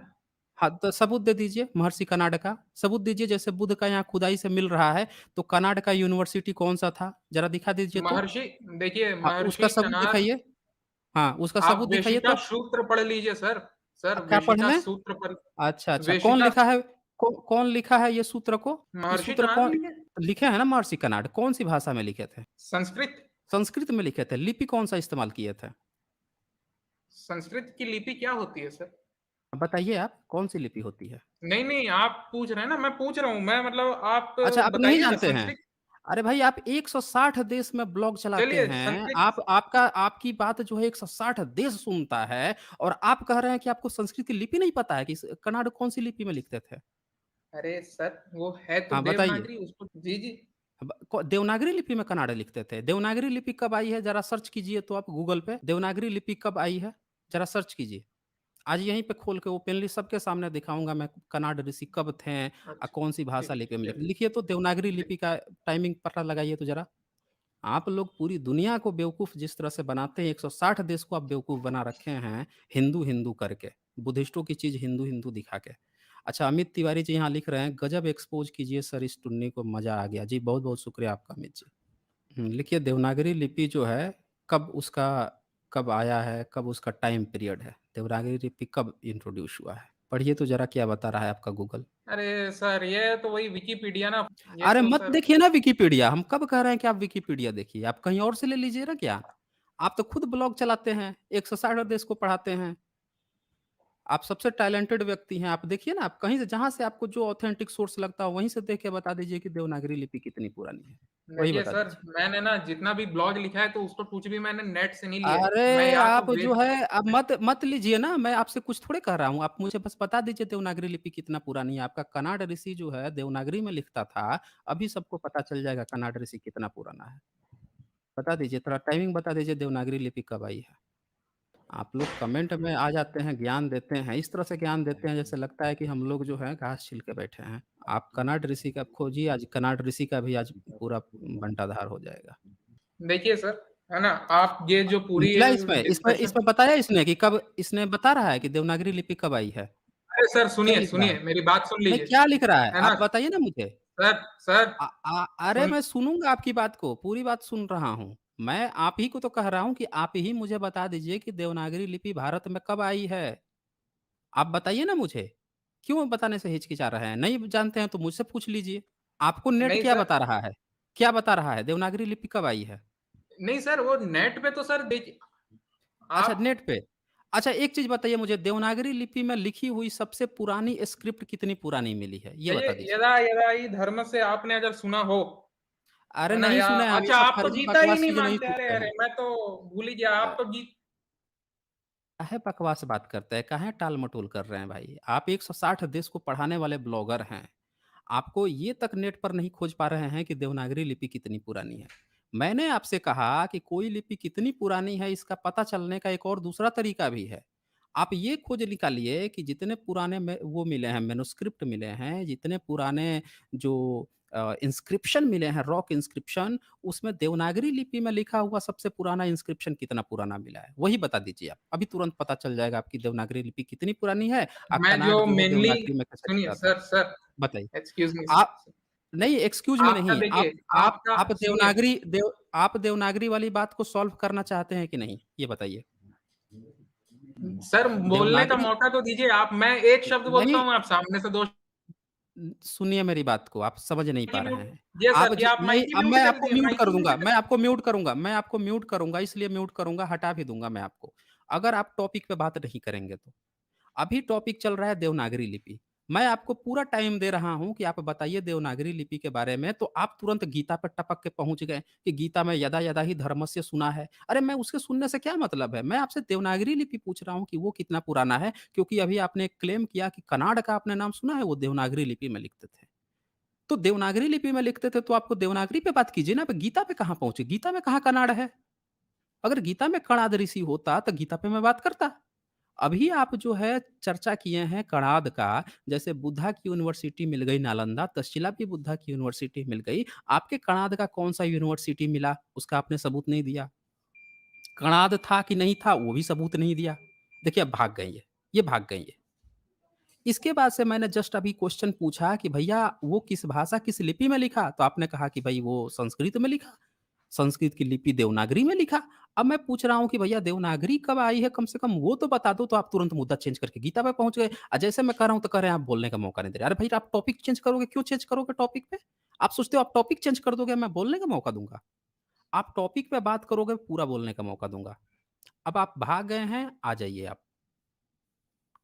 हाँ, तो सबूत दे दीजिए महर्षि कर्नाड का। सबूत दीजिए, जैसे बुद्ध का यहाँ खुदाई से मिल रहा है, तो कर्नाड का यूनिवर्सिटी कौन-सा था? ज़रा दिखा दीजिए तो।
महर्षि, देखिए
हाँ, उसका
महर्षि
सबूत
कणाद।
दिखाइए। हाँ, उसका
आप
सबूत दिखाइए
वेशिका
तो।
सूत्र पढ़ लीजिए सर। सर
क्या पढ़
वेशिका
लें?
सूत्र पर।
अच्छा, अच्छा। कौन
वेशिका।
लिखा है? कौन लिखा है ये सूत्र को? ये
महर्षि
सूत्र
कणाद
कौन
लिखे।
लिखे हैं ना? महर्षि कर्नाड। कौन-सी भाषा में लिखे थे?
संस्कृत।
संस्कृत में लिखे थे। लिपि कौन-सा इस्तेमाल किए थे?
संस्कृत की लिपि क्या होती है सर?
बताइए आप, कौन-सी लिपि होती है?
नहीं नहीं, आप पूछ रहे हैं ना, मैं पूछ रहा हूँ, मैं मतलब आप
अच्छा, आप नहीं
बताइए ना
जानते हैं।
संस्कृत।
अरे भाई, आप 160 देश में ब्लॉग चलाते
चलिए
हैं।
संस्कृत।
आपकी बात जो है 160 देश सुनता है, और आप कह रहे हैं कि आपको संस्कृत की लिपि नहीं पता है कि कन्नड़ कौन-सी लिपि में लिखते थे?
अरे सर, वो है तो
हाँ, बताइए।
देवनागरी, उसको जी जी।
देवनागरी लिपि में कन्नड़ लिखते थे। देवनागरी लिपि कब आई है? ज़रा सर्च कीजिए तो आप गूगल पे। देवनागरी लिपि कब आई है? ज़रा सर्च कीजिए। आज यहीं पे खोल के ओपनली सबके सामने दिखाऊँगा मैं, कन्नड़ ऋषि कब थे,
अच्छा,
कौन-सी भाषा
ठीक
लिपि में लिखते।
चलिए।
लिखिए तो देवनागरी
ठीक।
लिपि का टाइमिंग पता लगाइए तो ज़रा। आप लोग पूरी दुनिया को बेवकूफ़ जिस तरह से बनाते हैं, 160 देश को आप बेवकूफ़ बना रखे हैं, हिंदू-हिंदू करके, बुद्धिस्टों की चीज़ हिंदू-हिंदू दिखा के। अच्छा, अमित तिवारी जी यहाँ लिख रहे हैं, "गज़ब एक्सपोज़ कीजिए सर इस टुन्नी को, मज़ा आ गया।" जी, बहुत-बहुत शुक्रिया आपका अमित जी। लिखिए, देवनागरी लिपि जो है, कब आया है, कब उसका टाइम पीरियड है, देवनागरी लिपि कब इंट्रोड्यूस हुआ है? पढ़िए तो ज़रा, क्या बता रहा है आपका गूगल।
अरे सर, ये तो वही विकिपीडिया ना। ये
अरे
तो
मत
सर।
देखिए ना विकिपीडिया, हम कब कह रहे हैं कि आप विकिपीडिया देखिए, आप कहीं और से ले लीजिए ना क्या? आप तो खुद ब्लॉग चलाते हैं, 160 देश को पढ़ाते हैं, आप सबसे टैलेंटेड व्यक्ति हैं, आप देखिए ना, आप कहीं से, जहाँ से आपको जो ऑथेंटिक सोर्स लगता हो, वहीं से देख के बता दीजिए कि देवनागरी लिपि कितनी पुरानी है, वही
देखिए
बता
सर,
दीजिए।
मैंने ना जितना भी ब्लॉग लिखा है तो उसको कुछ भी मैंने नेट से नहीं लिया है। मैं
अरे!
या तो
आप जो
वेद।
है, आप मत मत लीजिए ना, मैं आपसे कुछ थोड़े कह रहा हूँ, आप मुझे बस बता दीजिए देवनागरी लिपि कितना पुरानी है। आपका कन्नड़ ऋषि जो है देवनागरी में लिखता था, अभी सबको पता चल जाएगा कन्नड़ ऋषि कितना पुराना है। बता दीजिए, थोड़ा टाइमिंग बता दीजिए, देवनागरी लिपि कब आई है? आप लोग कमेंट में आ जाते हैं, ज्ञान देते हैं, इस तरह से ज्ञान देते हैं जैसे लगता है कि हम लोग जो है घास छील के बैठे हैं। आप कन्नड़ ऋषि का खोजिए, आज कन्नड़ ऋषि का भी आज पूरा बंटाधार हो जाएगा।
देखिए सर, है ना, आप ये जो पूरी
मिला इसमें इसमें
डिस्कशन।
इसमें बताया इसने कि कब, इसने बता रहा है कि देवनागरी लिपि कब आई है?
अरे सर
क्या
सुनिए
लिख रहा
सुनिए,
है?
मेरी बात सुन
नहीं,
लीजिए।
क्या लिख रहा है?
है
आप
ना
बताइए ना मुझे।
सर। सर
अरे
सुन।
मैं सुनूँगा आपकी बात को, पूरी बात सुन रहा हूँ। मैं आप ही को तो कह रहा हूँ कि आप ही मुझे बता दीजिए कि देवनागरी लिपि भारत में कब आई है? आप बताइए ना मुझे, क्यों बताने से हिचकिचा रहे हैं? नहीं जानते हैं तो मुझसे पूछ लीजिए। आपको नेट
नहीं
क्या
सर,
बता रहा है? क्या बता रहा है? देवनागरी लिपि कब आई है?
नहीं सर, वो नेट पे तो सर देखिए
अच्छा,
आप,
नेट पे। अच्छा, एक चीज़ बताइए मुझे, देवनागरी लिपि में लिखी हुई सबसे पुरानी स्क्रिप्ट कितनी पुरानी मिली है? ये
ये
बता दीजिए।
यदा यदा ही धर्म से आपने अगर सुना हो,
अरे
है ना?
नहीं
या
सुने, हम ये
अच्छा,
सब
आप तो
फर्जी
गीता ही
बकवास
नहीं
चीज़ें नहीं
मानते। अरे
सुनते
अरे,
हैं।
मैं तो भूल ही गया,
अ
आप तो गी
काहे बकवास बात करते हैं, काहे टाल-मटोल कर रहे हैं भाई? आप 160 देश को पढ़ाने वाले ब्लॉगर हैं। आपको ये तक नेट पर नहीं खोज पा रहे हैं कि देवनागरी लिपि कितनी पुरानी है। मैंने आपसे कहा कि कोई लिपि कितनी पुरानी है, इसका पता चलने का एक और दूसरा तरीका भी है। आप ये खोज निकालिए कि जितने पुराने में वो मिले हैं, मैन्युस्क्रिप्ट मिले हैं, जितने पुराने जो इंस्क्रिप्शन मिले हैं, रॉक इंस्क्रिप्शन, उसमें देवनागरी लिपि में लिखा हुआ सबसे पुराना इंस्क्रिप्शन कितना पुराना मिला है, वही बता दीजिए आप। अभी तुरंत पता चल जाएगा आपकी देवनागरी लिपि कितनी पुरानी है,
मैं
कन्नड़
जो
जो है
मेनली,
देवनागरी में कैसे
सुनिए
लिखा था।
सर, सर,
बताइए।
एक्सक्यूज़ मी
आप
सर।
नहीं, एक्सक्यूज़ मी
आपका
नहीं,
देखिए, आपका सुनिए,
आप देवनागरी वाली बात को सॉल्व करना चाहते हैं कि नहीं? ये बताइए।
सर बोलने का
देवनागरी
मौका तो दीजिए आप। मैं एक शब्द बोलता
नहीं,
हूँ, आप सामने से 2
सुनिए मेरी बात को, आप समझ नहीं
माइक
पा
ही
रहे
म्यूट,
हैं।
जी
आप
सर, जी
ज
आप
नहीं,
माइक ही
अब
म्यूट
मैं
कर
आपको
दिए,
म्यूट
माइक ही
करूँगा,
म्यूट कर
मैं आपको म्यूट करूँगा, इसलिए म्यूट करूँगा, हटा भी दूँगा मैं आपको, अगर आप टॉपिक पे बात नहीं करेंगे तो। अभी टॉपिक चल रहा है देवनागरी लिपि। मैं आपको पूरा टाइम दे रहा हूँ कि आप बताइए देवनागरी लिपि के बारे में, तो आप तुरंत गीता पे टपक के पहुँच गए कि गीता में यदा यदा ही धर्मस्य सुना है। अरे मैं उसके सुनने से क्या मतलब है? मैं आपसे देवनागरी लिपि पूछ रहा हूँ कि वो कितना पुराना है, क्योंकि अभी आपने एक क्लेम किया कि कन्नड़ का आपने नाम सुना है, वो देवनागरी लिपि में लिखते थे। तो देवनागरी लिपि में लिखते थे तो आपको देवनागरी पे बात कीजिए ना, अब गीता पे कहाँ पहुँचे? गीता में कहाँ कन्नड़ है? अगर गीता में कणाद ऋषि होता तो गीता पे मैं बात करता। अभी आप जो है चर्चा किए हैं कणाद का, जैसे बुद्धा की यूनिवर्सिटी मिल गई नालंदा, तक्षशिला भी बुद्धा की यूनिवर्सिटी मिल गई। आपके कणाद का कौन-सा यूनिवर्सिटी मिला? उसका आपने सबूत नहीं दिया। कणाद था कि नहीं था, वो भी सबूत नहीं दिया। देखिए अब भाग गई है, ये भाग गई है। इसके बाद से मैंने जस्ट अभी क्वेश्चन पूछा कि भैया वो किस भाषा, किस लिपि में लिखा? तो आपने कहा कि भई वो संस्कृत में लिखा। संस्कृत की लिपि देवनागरी में लिखा। अब मैं पूछ रहा हूँ कि भैया देवनागरी कब आई है, कम से कम वो तो बता दो, तो आप तुरंत मुद्दा चेंज करके गीता पे पहुँच गए। जैसे मैं कह रहा हूँ तो कह रहे हैं आप बोलने का मौका नहीं दे रहे। अरे भाई आप टॉपिक चेंज करोगे, क्यों चेंज करोगे टॉपिक पे? आप सोचते हो आप टॉपिक चेंज कर दोगे मैं बोलने का मौका दूँगा? आप टॉपिक पे बात करोगे पूरा बोलने का मौका दूँगा। अब आप भाग गए हैं, आ जाइए आप।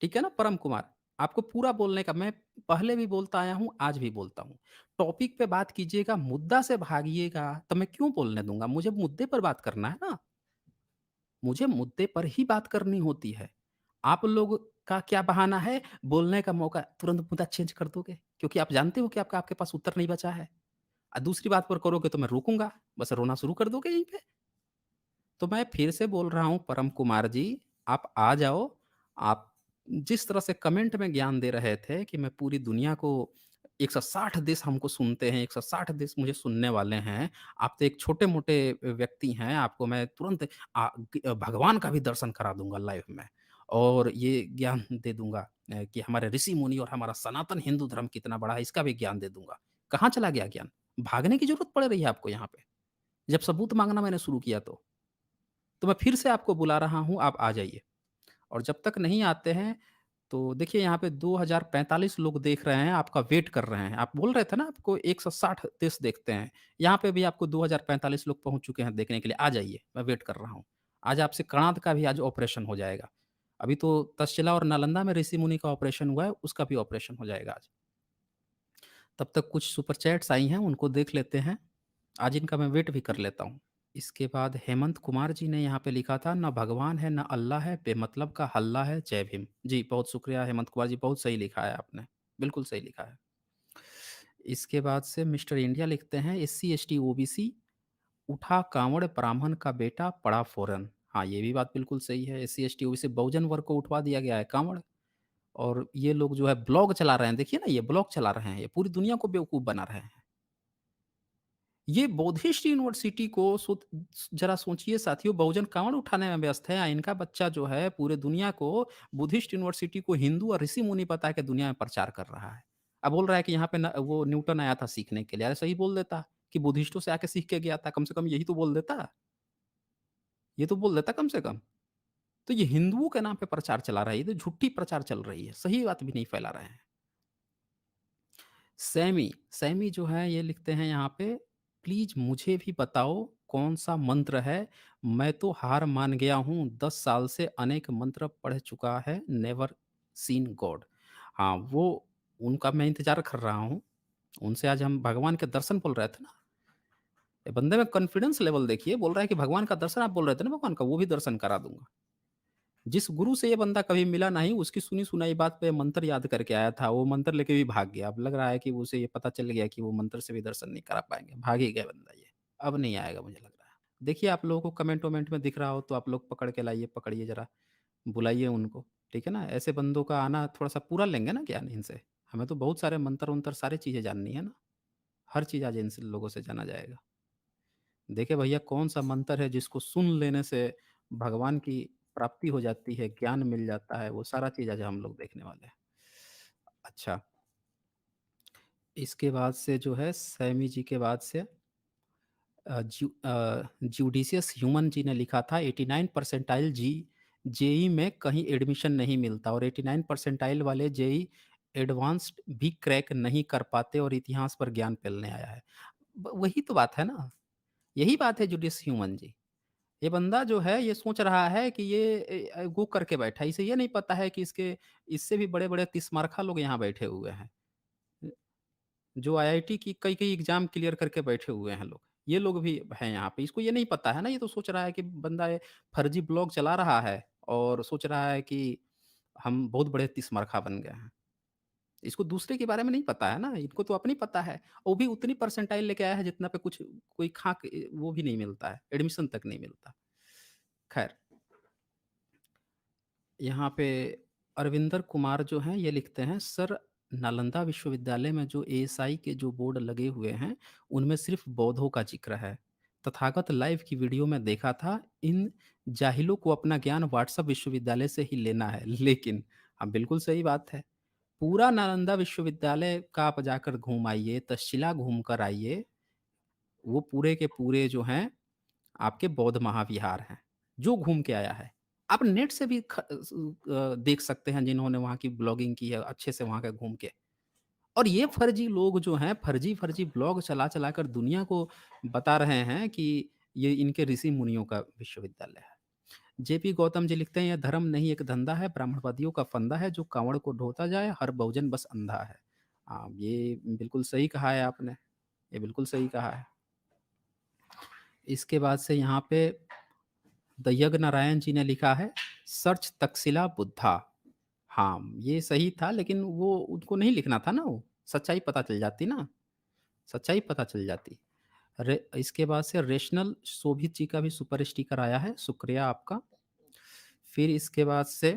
ठीक है ना परम कुमार? आपको पूरा बोलने का, मैं पहले भी बोलता आया हूँ, आज भी बोलता हूँ। टॉपिक पे बात कीजिएगा, मुद्दा से भागिएगा, तो मैं क्यों बोलने दूँगा? मुझे मुद्दे पर बात करना है ना। मुझे मुद्दे पर ही बात करनी होती है। आप लोग का क्या बहाना है, बोलने का मौका तुरंत मुद्दा चेंज कर दोगे, क्योंकि आप जानते हो कि आपका आपके पास उत्तर नहीं बचा है। दूसरी बात पर करोगे तो मैं रोकूँगा, बस रोना शुरू कर दोगे यहीं पे। तो मैं फिर से बोल रहा हूँ परम कुमार जी, आप आ जाओ। आप जिस तरह से कमेंट में ज्ञान दे रहे थे कि मैं पूरी दुनिया को 160 देश हमको सुनते हैं, 160 देश मुझे सुनने वाले हैं। आप तो एक छोटे-मोटे व्यक्ति हैं, आपको मैं तुरंत भगवान का भी दर्शन करा दूँगा लाइव में और ये ज्ञान दे दूँगा कि हमारे ऋषि-मुनि और हमारा सनातन हिंदू धर्म कितना बड़ा है, इसका भी ज्ञान दे दूँगा। कहाँ चला गया ज्ञान? भागने की ज़रूरत पड़ रही है आपको यहाँ पे, जब सबूत माँगना मैंने शुरू किया तो। तो मैं फिर से आपको बुला रहा हूँ, आप आ जाइए और जब तक नहीं आते हैं, तो देखिए यहाँ पे 2045 लोग देख रहे हैं, आपका वेट कर रहे हैं। आप बोल रहे थे ना आपको 160 देश देखते हैं, यहाँ पे भी आपको 2045 लोग पहुँच चुके हैं देखने के लिए, आ जाइए, मैं वेट कर रहा हूँ। आज आपसे कणाद का भी आज ऑपरेशन हो जाएगा। अभी तो तक्षशिला और नालंदा में ऋषि-मुनि का ऑपरेशन हुआ है, उसका भी ऑपरेशन हो जाएगा आज। तब तक कुछ सुपर चैट्स आई हैं, उनको देख लेते हैं। आज इनका मैं वेट भी कर लेता हूँ। इसके बाद हेमंत कुमार जी ने यहाँ पे लिखा था, ना भगवान है, ना अल्लाह है, बेमतलब का हल्ला है, जय भीम। जी, बहुत शुक्रिया हेमंत कुमार जी, बहुत सही लिखा है आपने। बिल्कुल सही लिखा है। इसके बाद से मिस्टर इंडिया लिखते हैं, एससी, एसटी, ओबीसी उठा काँवड़ ब्राह्मण का बेटा पड़ा फ़ौरन। हाँ, ये भी बात बिल्कुल सही है। एससी, एसटी, ओबीसी बहुजन वर्ग को उठवा दिया गया है काँवड़ और ये लोग जो है ब्लॉग चला रहे हैं। देखिए ना, ये ब्लॉग चला रहे हैं, ये पूरी दुनिया को बेवकूफ़ बना रहे हैं। ये बौद्धिस्ट यूनिवर्सिटी को जरा सोचिए साथियों, बहुजन कांवड़ उठाने में व्यस्त है। इनका बच्चा जो है पूरे दुनिया को, बुद्धिस्ट यूनिवर्सिटी को हिंदू और ऋषि मुनि बता के दुनिया में प्रचार कर रहा है। अब बोल रहा है कि यहाँ पे वो न्यूटन आया था सीखने के लिए। अरे सही बोल देता कि बुद्धिस्टों से आके सीख के गया था, कम से कम यही तो बोल देता। ये तो बोल देता कम से कम। तो ये हिंदुओं के नाम पे प्रचार चला रहा है, ये तो झूठी प्रचार चल रही है, सही बात भी नहीं फैला रहे हैं। सैमी, सैमी जो है ये लिखते हैं यहाँ पे, प्लीज़ मुझे भी बताओ कौन-सा मंत्र है? मैं तो हार मान गया हूँ, 10 साल से अनेक मंत्र पढ़ चुका है, नेवर सीन गॉड। हाँ, वो उनका मैं इंतज़ार कर रहा हूँ। उनसे आज हम भगवान के दर्शन बोल रहे थे ना, ये बंदे में कॉन्फिडेंस लेवल देखिए, बोल रहा है कि भगवान का दर्शन आप बोल रहे थे ना भगवान का, वो भी दर्शन करा दूँगा। जिस गुरु से ये बंदा कभी मिला नहीं, उसकी सुनी-सुनाई बात पे मंत्र याद करके आया था, वो मंत्र लेके भी भाग गया। अब लग रहा है कि उसे ये पता चल गया कि वो मंत्र से भी दर्शन नहीं करा पाएँगे, भाग ही गया बंदा ये। अब नहीं आएगा मुझे लग रहा है। देखिए आप लोगों को कमेंट-वमेंट में दिख रहा हो तो आप लोग पकड़ के लाइए, पकड़िए ज़रा, बुलाइए उनको, ठीक है ना? ऐसे बंदों का आना थोड़ा-सा पूरा लेंगे ना ज्ञान इनसे। हमें तो बहुत सारे मंत्र-वंत्र सारी चीज़ें जाननी है ना, हर चीज़ आज इनसे लोगों से जाना जाएगा। देखिए भैया कौन-सा मंत्र है जिसको सुन लेने से भगवान की प्राप्ति हो जाती है, ज्ञान मिल जाता है, वो सारा चीज़ आज हम लोग देखने वाले हैं। अच्छा, इसके बाद से जो है सैमी जी के बाद से ज्यूडिशियस ह्यूमन जी ने लिखा था 89 परसेंटाइल जेईई में कहीं एडमिशन नहीं मिलता और 89 परसेंटाइल वाले जेईई एडवांस्ड भी क्रैक नहीं कर पाते और इतिहास पर ज्ञान फैलने आया है। वही तो बात है ना, यही बात है जुडिस ह्यूमन जी। ये बंदा जो है ये सोच रहा है कि ये वो करके बैठा है, इसे ये नहीं पता है कि इसके इससे भी बड़े-बड़े तिस्मारखा लोग यहाँ बैठे हुए हैं। जो आईआईटी की कई-कई एग्ज़ाम क्लियर करके बैठे हुए हैं लोग। ये लोग भी हैं यहाँ पे, इसको ये नहीं पता है ना, ये तो सोच रहा है कि बंदा ये फर्जी ब्लॉग चला रहा है और सोच रहा है कि हम बहुत बड़े तिस्मारखा बन गए हैं। इसको दूसरे के बारे में नहीं पता है ना, इनको तो अपनी पता है। वो भी उतनी परसेंटाइल लेके आया है जितना पे कुछ कोई खाक वो भी नहीं मिलता है, एडमिशन तक नहीं मिलता। खैर यहाँ पे अरविंदर कुमार जो हैं ये लिखते हैं सर नालंदा विश्वविद्यालय में जो एएसआई के जो बोर्ड लगे हुए हैं उनमें सिर्फ बौद्धों का जिक्र है। तथागत लाइव की वीडियो में देखा था इन जाहिलों को अपना ज्ञान व्हाट्सएप विश्वविद्यालय से ही लेना है लेकिन हाँ बिल्कुल सही बात है। पूरा नालंदा विश्वविद्यालय का आप जाकर घूम आइए, तक्षशिला घूम कर आइए, वो पूरे के पूरे जो हैं आपके बौद्ध महाविहार हैं, जो घूम के आया है। आप नेट से भी देख सकते हैं जिन्होंने वहाँ की ब्लॉगिंग की है अच्छे से वहाँ का घूम के। और ये फर्जी लोग जो हैं, फर्जी-फर्जी ब्लॉग चला-चला कर दुनिया को बता रहे हैं कि ये इनके ऋषि-मुनियों का विश्वविद्यालय है। जेपी गौतम जी लिखते हैं, "यह धर्म नहीं एक धंधा है, ब्राह्मणवादियों का फंदा है, जो काँवड़ को ढोता जाए, हर बहुजन बस अंधा है।" ये बिल्कुल सही कहा है आपने, ये बिल्कुल सही कहा है। इसके बाद से यहाँ पे द यज्ञ नारायण जी ने लिखा है सर्च तक्षशिला बुद्धा। हाँ, ये सही था लेकिन वो उनको नहीं लिखना था ना वो, सच्चाई पता चल जाती ना, सच्चाई पता चल जाती। इसके बाद से रेशनल शोभित जी का भी सुपर स्टिकर आया है, शुक्रिया आपका। फिर इसके बाद से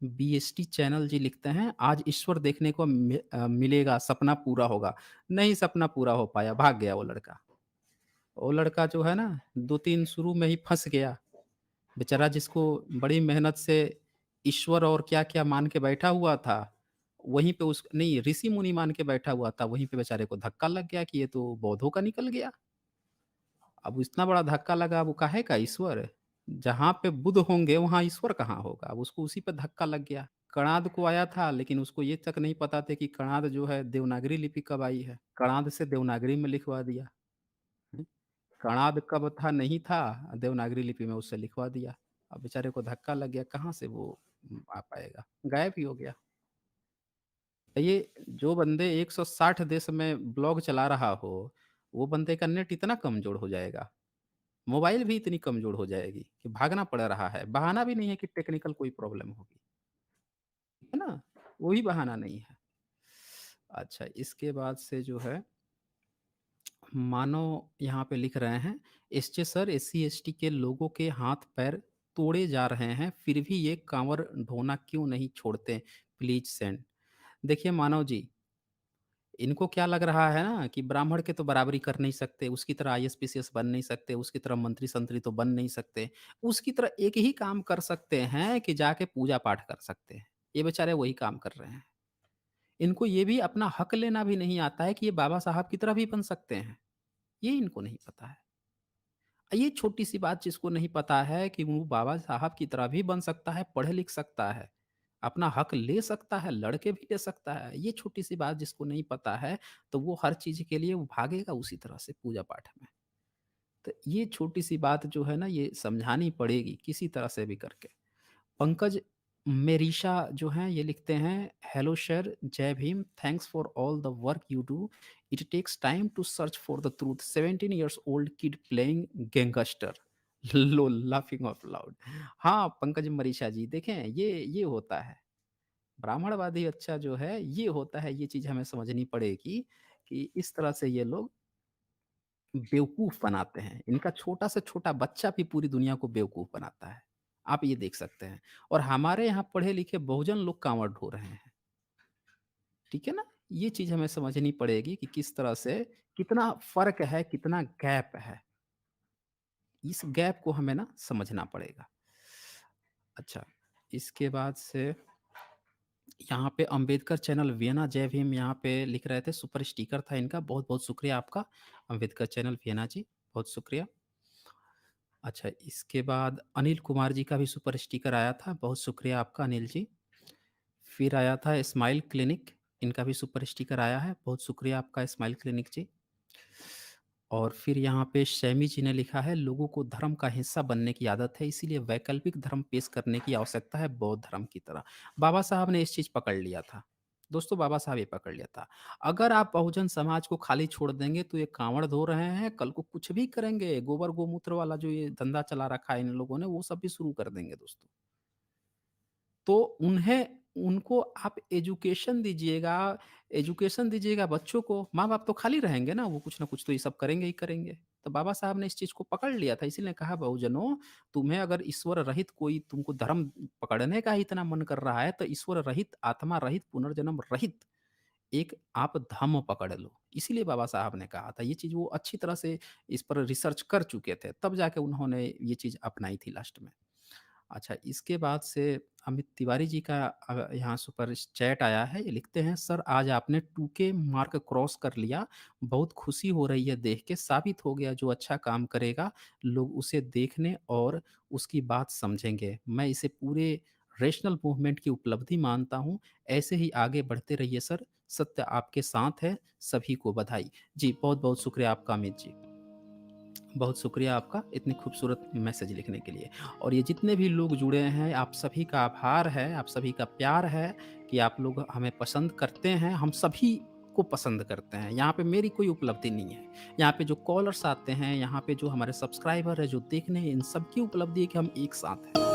बीएसटी चैनल जी लिखते हैं आज ईश्वर देखने को मिलेगा, सपना पूरा होगा। नहीं सपना पूरा हो पाया, भाग गया वो लड़का। वो लड़का जो है ना 2-3 शुरू में ही फँस गया। बेचारा जिसको बड़ी मेहनत से ईश्वर और क्या-क्या मान के बैठा हुआ था, वहीं पे उस नहीं ऋषि-मुनि मान के बैठा हुआ था, वहीं पे बेचारे को धक्का लग गया कि ये तो बौद्धों का निकल गया। अब इतना बड़ा धक्का लगा, अब वो काहे का ईश्वर? जहाँ पे बुद्ध होंगे, वहाँ ईश्वर कहाँ होगा? अब उसको उसी पे धक्का लग गया। कणाद को आया था, लेकिन उसको ये तक नहीं पता था कि कणाद जो है देवनागरी लिपि कब आई है। कणाद से देवनागरी में लिखवा दिया। हुँ। कणाद कब था नहीं था, देवनागरी लिपि में उससे लिखवा दिया। अब बेचारे को धक्का लग गया, कहाँ से वो आ पाएगा? गायब ही हो गया। ये जो बंदे 160 देश में ब्लॉग चला रहा हो, वो बंदे का नेट इतना कमज़ोर हो जाएगा, मोबाइल भी इतनी कमज़ोर हो जाएगी कि भागना पड़ रहा है। बहाना भी नहीं है कि टेक्निकल कोई प्रॉब्लम होगी, है ना? वो भी बहाना नहीं है। अच्छा, इसके बाद से जो है मानो यहाँ पे लिख रहे हैं, एसचे सर एससी-एसटी के लोगों के हाथ-पैर तोड़े जा रहे हैं, फिर भी ये काँवड़ ढोना क्यों नहीं छोड़ते? Please send. देखिए मानव जी, इनको क्या लग रहा है ना कि ब्राह्मण के तो बराबरी कर नहीं सकते, उसकी तरह आईएएस-पीसीएस बन नहीं सकते, उसकी तरह मंत्री-संतरी तो बन नहीं सकते। उसकी तरह एक ही काम कर सकते हैं कि जाके पूजा-पाठ कर सकते हैं। ये बेचारे वही काम कर रहे हैं। इनको ये भी अपना हक लेना भी नहीं आता है कि ये बाबा साहब की तरह भी बन सकते हैं। ये इनको नहीं पता है। ये छोटी-सी बात जिसको नहीं पता है कि वो बाबा साहब की तरह भी बन सकता है, पढ़-लिख सकता है, अपना हक ले सकता है, लड़ के भी ले सकता है। ये छोटी-सी बात जिसको नहीं पता है, तो वो हर चीज़ के लिए वो भागेगा उसी तरह से पूजा-पाठ में। तो ये छोटी-सी बात जो है ना, ये समझानी पड़ेगी किसी तरह से भी करके। पंकज मेरिशा जो हैं ये लिखते हैं, hello sir, Jai Bhim, thanks for all the work you do, it takes time to search for the truth, 17 years old kid playing gangster, lol laughing off loud. हाँ पंकज मरीशा जी, देखें ये होता है ब्राह्मणवादी, अच्छा जो है ये होता है, ये चीज हमें समझनी पड़ेगी कि इस तरह से ये लोग बेवकूफ़ बनाते हैं। इनका छोटा से छोटा बच्चा भी पूरी दुनिया को बेवकूफ़ बनाता है। आप ये देख सकते हैं और हमारे यहाँ पढ़े-लिखे बहुजन लोग काँवड़ ढो रहे हैं। ठीक है ना? ये चीज़ हमें समझनी पड़ेगी कि किस तरह से कितना फ़र्क है, कितना गैप है। इस गैप को हमें ना समझना पड़ेगा। अच्छा, इसके बाद से यहाँ पे अंबेडकर चैनल वियना जय भीम यहाँ पे लिख रहे थे, सुपर स्टिकर था इनका, बहुत-बहुत शुक्रिया आपका अंबेडकर चैनल वियना जी, बहुत शुक्रिया। अच्छा, इसके बाद अनिल कुमार जी का भी सुपर स्टिकर आया था, बहुत शुक्रिया आपका अनिल जी। फिर आया था स्माइल क्लिनिक, इनका भी सुपर स्टिकर आया है, बहुत शुक्रिया आपका स्माइल क्लिनिक जी। और फिर यहाँ पे शैमी जी ने लिखा है, लोगों को धर्म का हिस्सा बनने की आदत है, इसीलिए वैकल्पिक धर्म पेश करने की आवश्यकता है बौद्ध धर्म की तरह। बाबा साहब ने इस चीज़ पकड़ लिया था। दोस्तों बाबा साहब ये पकड़ लिया था। अगर आप बहुजन समाज को खाली छोड़ देंगे तो ये काँवड़ धो रहे हैं, कल को कुछ भी करेंगे, गोबर गोमूत्र वाला जो ये धंधा चला रखा है इन लोगों ने, वो सब भी शुरू कर देंगे दोस्तों। तो उनको आप एजुकेशन दीजिएगा बच्चों को, माँ-बाप तो खाली रहेंगे ना, वो कुछ ना कुछ तो ये सब करेंगे ही करेंगे। तो बाबा साहब ने इस चीज़ को पकड़ लिया था, इसीलिए कहा बहुजनों, तुम्हें अगर ईश्वर रहित कोई तुमको धर्म पकड़ने का ही इतना मन कर रहा है, तो ईश्वर रहित, आत्मा रहित, पुनर्जन्म रहित एक आप धम्म पकड़ लो। इसीलिए बाबा साहब ने कहा था, ये चीज़ वो अच्छी तरह से इस पर रिसर्च कर चुके थे, तब जाके उन्होंने ये चीज़ अपनाई थी लास्ट में। अच्छा, इसके बाद से अमित तिवारी जी का यहाँ सुपर चैट आया है, ये लिखते हैं, सर आज आपने 2K मार्क क्रॉस कर लिया, बहुत खुशी हो रही है देख के, साबित हो गया जो अच्छा काम करेगा, लोग उसे देखने और उसकी बात समझेंगे। मैं इसे पूरे रेशनल मूवमेंट की उपलब्धि मानता हूँ, ऐसे ही आगे बढ़ते रहिए सर, सत्य आपके साथ है, सभी को बधाई। जी, बहुत-बहुत शुक्रिया आपका अमित जी। बहुत शुक्रिया आपका इतनी खूबसूरत मैसेज लिखने के लिए। और ये जितने भी लोग जुड़े हैं, आप सभी का आभार है, आप सभी का प्यार है कि आप लोग हमें पसंद करते हैं, हम सभी को पसंद करते हैं। यहाँ पे मेरी कोई उपलब्धि नहीं है। यहाँ पे जो कॉलर्स आते हैं, यहाँ पे जो हमारे सब्सक्राइबर हैं, जो देखने हैं, इन सब की उपलब्धि है कि हम एक साथ हैं।